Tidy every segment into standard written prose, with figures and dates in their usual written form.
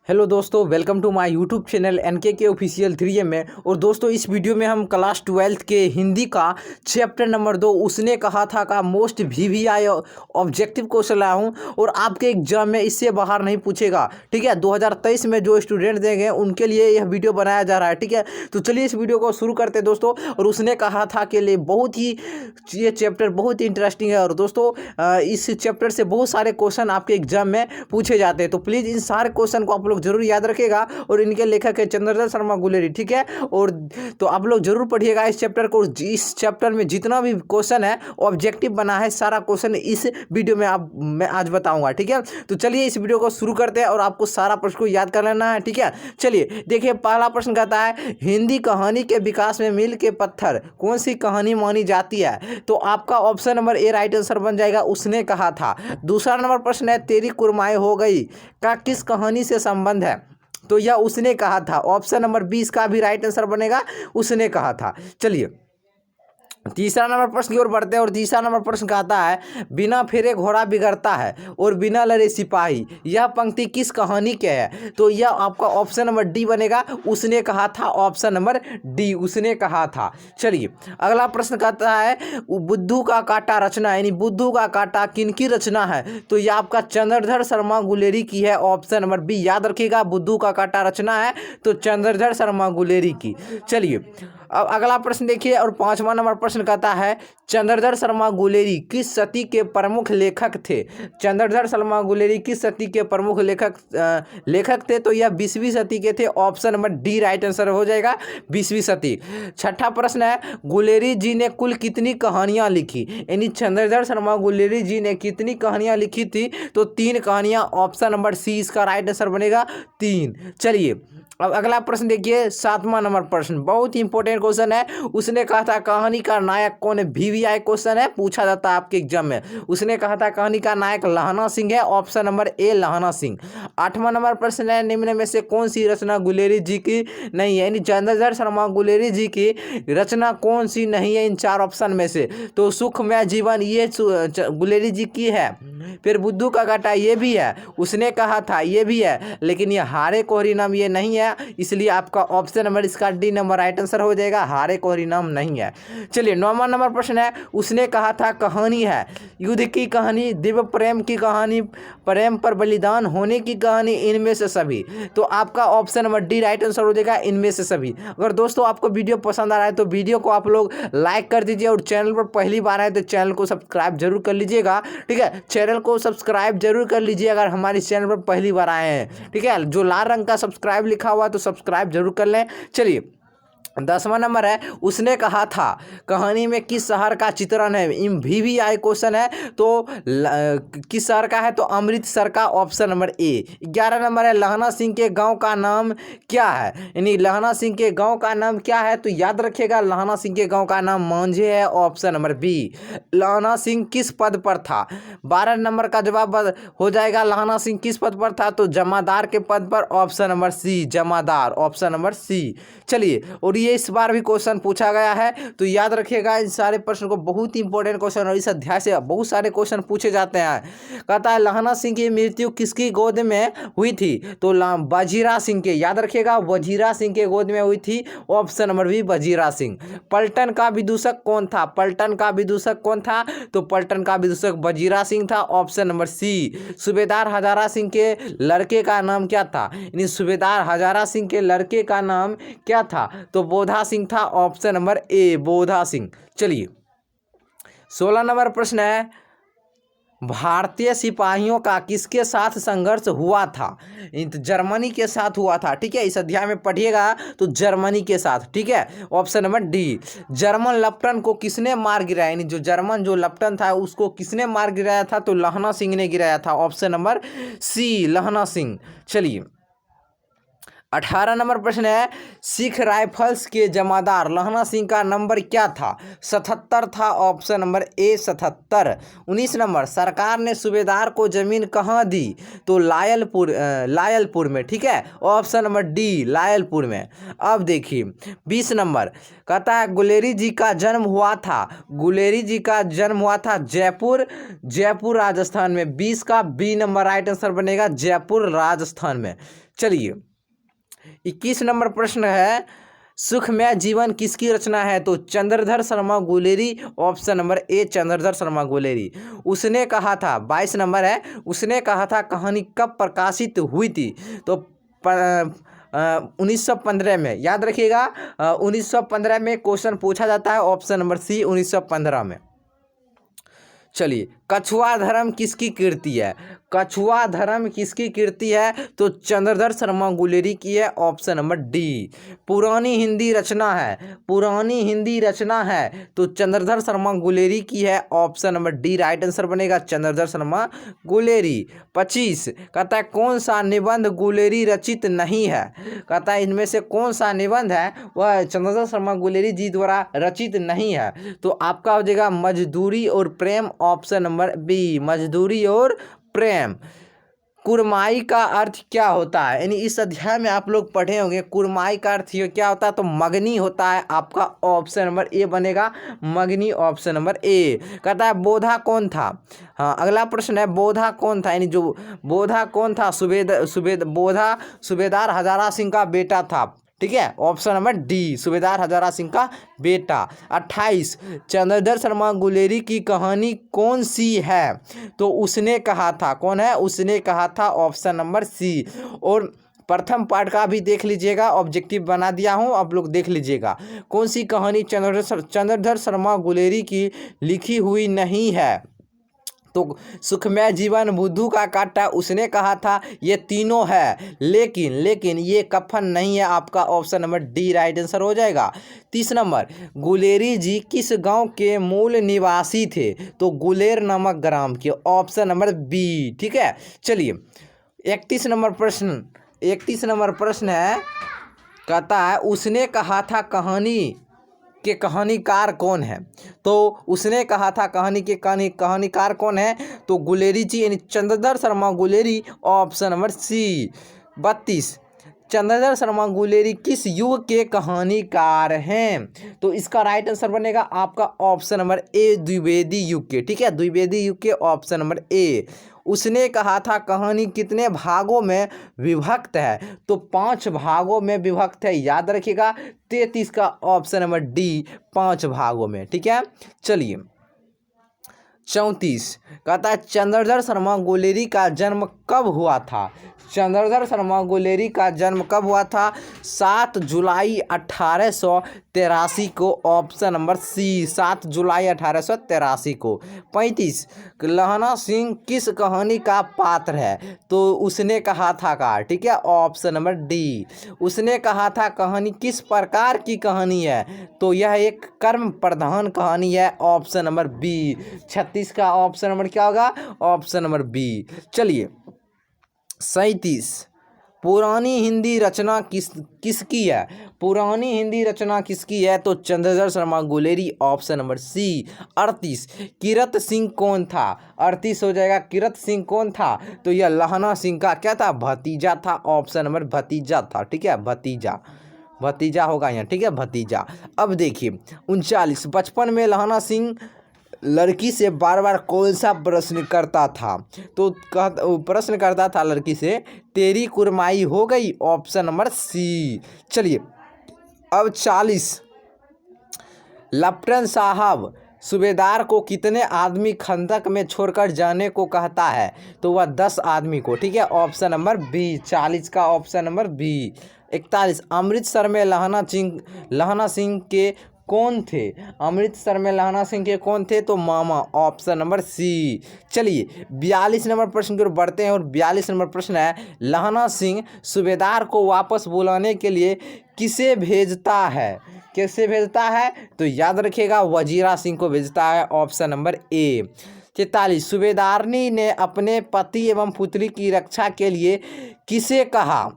Hello दोस्तों, welcome to my YouTube channel NKK official 3M में। और दोस्तों, इस वीडियो में हम क्लास 12th के हिंदी का चैप्टर नंबर 2 उसने कहा था का मोस्ट VVI ऑब्जेक्टिव क्वेश्चन लाया हूं। और आपके एग्जाम में इससे बाहर नहीं पूछेगा, ठीक है। 2023 में जो स्टूडेंट देंगे उनके लिए यह वीडियो बनाया जा रहा है, ठीक है। तो चलिए इस वीडियो को शुरू करते हैं दोस्तों। और उसने कहा था के लिए बहुत ही ये चैप्टर बहुत ही इंटरेस्टिंग है। और दोस्तों, इस चैप्टर से बहुत सारे क्वेश्चन आपके एग्जाम में पूछे जाते हैं, तो प्लीज़ इन सारे क्वेश्चन को आप लोग जरूर याद रखिएगा। और इनके लेखक है चंद्रधर शर्मा गुलेरी, ठीक है। और तो आप लोग जरूर पढ़िएगा इस चैप्टर को। इस चैप्टर में जितना भी क्वेश्चन है ऑब्जेक्टिव बना है, सारा क्वेश्चन इस वीडियो में मैं आज बताऊंगा, ठीक है। तो चलिए इस वीडियो को शुरू करते हैं और आपको सारा प्रश्न को याद कर लेना है, ठीक है। चलिए देखिए, पहला प्रश्न कहता है हिंदी कहानी के विकास में मील के पत्थर कौन सी कहानी मानी जाती है। तो आपका ऑप्शन नंबर ए राइट आंसर बन जाएगा, उसने कहा था। दूसरा नंबर प्रश्न है तेरी कुरमाई हो गई का किस कहानी से संबंध है। तो यह उसने कहा था। ऑप्शन नंबर 20 का भी राइट आंसर बनेगा, उसने कहा था। चलिए तीसरा नंबर प्रश्न की ओर बढ़ते हैं। और तीसरा नंबर प्रश्न कहता है बिना फेरे घोड़ा बिगड़ता है और बिना लड़े सिपाही, यह पंक्ति किस कहानी के है। तो यह आपका ऑप्शन नंबर डी बनेगा, उसने कहा था। ऑप्शन नंबर डी उसने कहा था। चलिए अगला प्रश्न कहता है बुद्धू का कांटा रचना, यानी बुद्धू का कांटा किनकी रचना है। तो यह आपका चंद्रधर शर्मा गुलेरी की है। ऑप्शन नंबर बी याद रखिएगा, बुद्धू का कांटा रचना है तो चंद्रधर शर्मा गुलेरी की। चलिए अब अगला प्रश्न देखिए। और पांचवा नंबर प्रश्न कहता है चंद्रधर शर्मा गुलेरी किस सदी के प्रमुख लेखक थे। चंद्रधर शर्मा गुलेरी किस सदी के प्रमुख लेखक थे। तो यह 20वीं सदी के थे। Option number D right answer हो जाएगा, 20वीं सदी। छठा प्रश्न है गुलेरी जी ने कुल कितनी कहानियां लिखी, यानी चंद्रधर शर्मा गुलेरी जी ने कितनी कहानियां लिखी थी। तो 3 कहानियां। ऑप्शन नंबर सी इसका राइट आंसर बनेगा, 3। चलिए अब अगला प्रश्न देखिए, 7वां नंबर प्रश्न बहुत ही इंपॉर्टेंट क्वेश्चन है। उसने कहा था कहानी का नायक कौन है। VVI क्वेश्चन है, पूछा जाता है आपके एग्जाम में। उसने कहा था कहानी का नायक लहना सिंह है। ऑप्शन नंबर ए लहना सिंह। 8वां नंबर प्रश्न है निम्न में से कौन सी रचना गुलेरी जी की नहीं है, यानी चंद्रधर शर्मा गुलेरी जी की रचना कौन सी नहीं है इन 4 ऑप्शन में से। तो सुखमय जीवन ये गुलेरी जी की है। फिर बुद्धू का कांटा ये भी है, उसने कहा था ये भी है। लेकिन ये हारे कोहरी नाम ये नहीं है, इसलिए आपका ऑप्शन नंबर इसका डी नंबर राइट आंसर हो जाएगा, हारे कोहरी नाम नहीं है। चलिए 9वां नंबर प्रश्न है उसने कहा था कहानी है युद्ध की कहानी, दिव्य प्रेम की कहानी, प्रेम पर बलिदान होने की कहानी, इनमें से सभी। तो आपका option number D right answer हो जाएगा, इनमें से सभी। अगर दोस्तों आपको वीडियो पसंद आ रहा है तो वीडियो को आप लोग लाइक कर दीजिए। और चैनल पर पहली बार आए तो चैनल को सब्सक्राइब जरूर कर लीजिएगा, ठीक है। चैनल को सब्सक्राइब जरूर कर लीजिए अगर हमारे चैनल पर पहली बार आए हैं, ठीक है। जो लाल रंग का सब्सक्राइब लिखा हुआ तो सब्सक्राइब जरूर कर लें। चलिए 10वां नंबर है उसने कहा था कहानी में किस शहर का चित्रण है। VVI क्वेश्चन है, तो किस शहर का है। तो अमृतसर का, ऑप्शन नंबर ए। 11 नंबर है लहना सिंह के गांव का नाम क्या है, यानी लहना सिंह के गांव का नाम क्या है। तो याद रखिएगा लहना सिंह के गांव का नाम मांझे है। Option number B. Lehna Singh किस पद पर था। 12 नंबर का जवाब हो जाएगा लहना सिंह किस पद पर था। तो जमादार के पद पर। ऑप्शन नंबर सी जमादार, ऑप्शन नंबर सी। चलिए और ये इस बार भी क्वेश्चन पूछा गया है, तो याद रखिएगा इन सारे प्रश्न को, बहुत ही इंपॉर्टेंट क्वेश्चन। और इस अध्याय से बहुत सारे क्वेश्चन पूछे जाते हैं। कहता है लहना सिंह की मृत्यु किसकी गोद में हुई थी। तो वजीरा सिंह के, याद रखिएगा वजीरा सिंह के गोद में हुई थी। Option number B Wazira Singh. पलटन का विदूषक कौन था। पलटन का विदूषक कौन था। तो पलटन का विदूषक वजीरा सिंह था। Option number C. सूबेदार हजारा सिंह के लड़के का नाम क्या था, यानी सूबेदार हजारा सिंह के लड़के का नाम क्या था। तो बोधा सिंह था। Option number A Bodha Singh. चलिए 16 नंबर प्रश्न है भारतीय सिपाहियों का किसके साथ संघर्ष हुआ था। जर्मनी के साथ हुआ था, ठीक है। इस अध्याय में पढ़िएगा तो जर्मनी के साथ, ठीक है। Option number D. German lieutenant को किसने मार गिराया, यानी जो जर्मन जो लेफ्टिनेंट था उसको किसने मार गिराया था। तो लहना सिंह ने गिराया था। ऑप्शन नंबर सी लहना सिंह। चलिए 18 नंबर प्रश्न है सिख राइफल्स के जमादार लहना सिंह का नंबर क्या था। 77 था। ऑप्शन नंबर ए 77। 19 नंबर सरकार ने सूबेदार को जमीन कहाँ दी। तो लायलपुर में, ठीक है। ऑप्शन नंबर डी लायलपुर में। अब देखिए 20 नंबर कहता है गुलेरी जी का जन्म हुआ था। गुलेरी जी का जन्म हुआ था जयपुर राजस्थान में। 20 का बी नंबर राइट आंसर बनेगा, जयपुर राजस्थान में। चलिए 21 नंबर प्रश्न है, सुखमय जीवन किसकी रचना है? तो चंद्रधर शर्मा गुलेरी, ऑप्शन नंबर ए चंद्रधर शर्मा गुलेरी। उसने कहा था, 22 नंबर है, उसने कहा था कहानी कब प्रकाशित हुई थी? तो 1915 में, याद रखिएगा 1915 में क्वेश्चन पूछा जाता है, ऑप्शन नंबर सी 1915 में। चलिए कछुआ धर्म किसकी कृति है? कछुआ धर्म किसकी कृति है? तो चंद्रधर शर्मा गुलेरी की है, ऑप्शन नंबर डी। पुरानी हिंदी रचना है, पुरानी हिंदी रचना है तो चंद्रधर शर्मा गुलेरी की है, option number D right answer बनेगा, चंद्रधर शर्मा गुलेरी। 25 कहता है कौन सा निबंध गुलेरी रचित नहीं है? कहता है इनमें से कौन सा निबंध है वह चंद्रधर शर्मा गुलेरी जी द्वारा रचित नहीं है? तो आपका हो जाएगा मजदूरी और प्रेम, ऑप्शन नंबर बी मजदूरी और प्रेम। कुरमाई का अर्थ क्या होता है? यानी इस अध्याय में आप लोग पढ़े होंगे कुरमाई का अर्थ ये क्या होता है? तो मगनी होता है, आपका ऑप्शन नंबर ए बनेगा मगनी, ऑप्शन नंबर ए। कहता है बोधा कौन था? हाँ अगला प्रश्न है बोधा कौन था? यानी जो बोधा कौन था? बोधा सूबेदार हजारा सिंह का बेटा था, ठीक है, ऑप्शन नंबर डी सूबेदार हजारा सिंह का बेटा। 28 चंद्रधर शर्मा गुलेरी की कहानी कौन सी है? तो उसने कहा था, कौन है? उसने कहा था, ऑप्शन नंबर सी। और प्रथम पार्ट का भी देख लीजिएगा, ऑब्जेक्टिव बना दिया हूं, आप लोग देख लीजिएगा। कौन सी कहानी चंद्रधर शर्मा गुलेरी की लिखी हुई नहीं है? तो सुखमय जीवन, बुद्धू का काटा, उसने कहा था, ये तीनों है, लेकिन ये कफन नहीं है, आपका option number D right answer हो जाएगा। 30 नंबर गुलेरी जी किस गांव के मूल निवासी थे? तो गुलेर नामक ग्राम के, ऑप्शन नंबर बी, ठीक है। चलिए 31 नंबर प्रश्न है, कहता है उसने कहा था कहानी के कहानीकार कौन है? तो उसने कहा था कहानी के कहानीकार कौन है? तो गुलेरी जी यानी Chandradhar Sharma Guleri, option number C. 32 Chandradhar Sharma Guleri किस युग के कहानीकार हैं? तो इसका राइट आंसर बनेगा आपका ऑप्शन नंबर ए द्विवेदी युग के, ठीक है, द्विवेदी युग के, ऑप्शन नंबर ए। उसने कहा था कहानी कितने भागों में विभक्त है? तो 5 भागों में विभक्त है, याद रखिएगा। 33 का ऑप्शन नंबर डी 5 भागों में, ठीक है। चलिए 34 कहता है चंद्रधर शर्मा गुलेरी का जन्म कब हुआ था? चंद्रधर शर्मा गुलेरी का जन्म कब हुआ था? 7 जुलाई 1883 को, ऑप्शन नंबर सी 7 जुलाई 1883 को। 35 लहना सिंह किस कहानी का पात्र है? तो उसने कहा था का, ठीक है, ऑप्शन नंबर डी। उसने कहा था कहानी किस प्रकार की कहानी है? तो यह एक कर्म प्रधान कहानी है, ऑप्शन नंबर बी। 36 का ऑप्शन नंबर क्या होगा? Option number B. चलिए 37 पुरानी हिंदी रचना किसकी है? पुरानी हिंदी रचना किसकी है? तो Chandradhar Sharma Guleri, option number C. 38 Kirat Singh कौन था? 38 हो जाएगा किरत सिंह कौन था? तो यह लहना सिंह का क्या था? भतीजा था, ऑप्शन नंबर भतीजा था, ठीक है, भतीजा होगा यहाँ, ठीक है, भतीजा। अब देखिए 39 बचपन में लहना सिंह लड़की से बार बार कौन सा प्रश्न करता था? तो प्रश्न करता था लड़की से, तेरी कुरमाई हो गई, ऑप्शन नंबर सी। चलिए अब 40 लेफ्टिनेंट साहब सूबेदार को कितने आदमी खंदक में छोड़कर जाने को कहता है? तो वह 10 आदमी को, ठीक है, ऑप्शन नंबर बी 40 का ऑप्शन नंबर बी। 41 अमृतसर में लहना सिंह के कौन थे? अमृतसर में लहना सिंह के कौन थे? तो मामा, ऑप्शन नंबर सी। चलिए 42 नंबर प्रश्न की ओर बढ़ते हैं और 42 नंबर प्रश्न है, लहना सिंह सूबेदार को वापस बुलाने के लिए किसे भेजता है? किसे भेजता है? तो याद रखिएगा वजीरा सिंह को भेजता है, ऑप्शन नंबर ए। 43 सूबेदारनी ने अपने पति एवं पुत्री की रक्षा के लिए किसे कहा?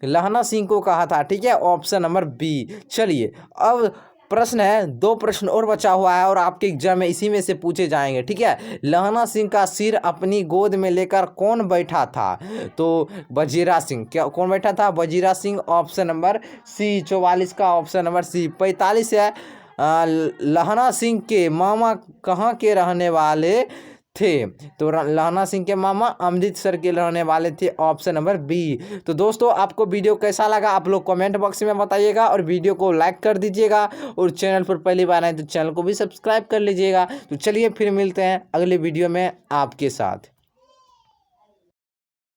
लहना सिंह को कहा था, ठीक है, ऑप्शन नंबर बी। चलिए अब प्रश्न है, 2 प्रश्न और बचा हुआ है और आपके एग्जाम में इसी में से पूछे जाएंगे, ठीक है। लहना सिंह का सिर अपनी गोद में लेकर कौन बैठा था? तो वजीरा सिंह, क्या कौन बैठा था? Wazira Singh, option number C. 44 का ऑप्शन नंबर सी। 45 है लहना सिंह के मामा कहाँ के रहने वाले थे। तो लहना सिंह के मामा अमृतसर के रहने वाले थे, ऑप्शन नंबर बी। तो दोस्तों आपको वीडियो कैसा लगा आप लोग कमेंट बॉक्स में बताइएगा और वीडियो को लाइक कर दीजिएगा और चैनल पर पहली बार आए तो चैनल को भी सब्सक्राइब कर लीजिएगा। तो चलिए फिर मिलते हैं अगले वीडियो में आपके साथ।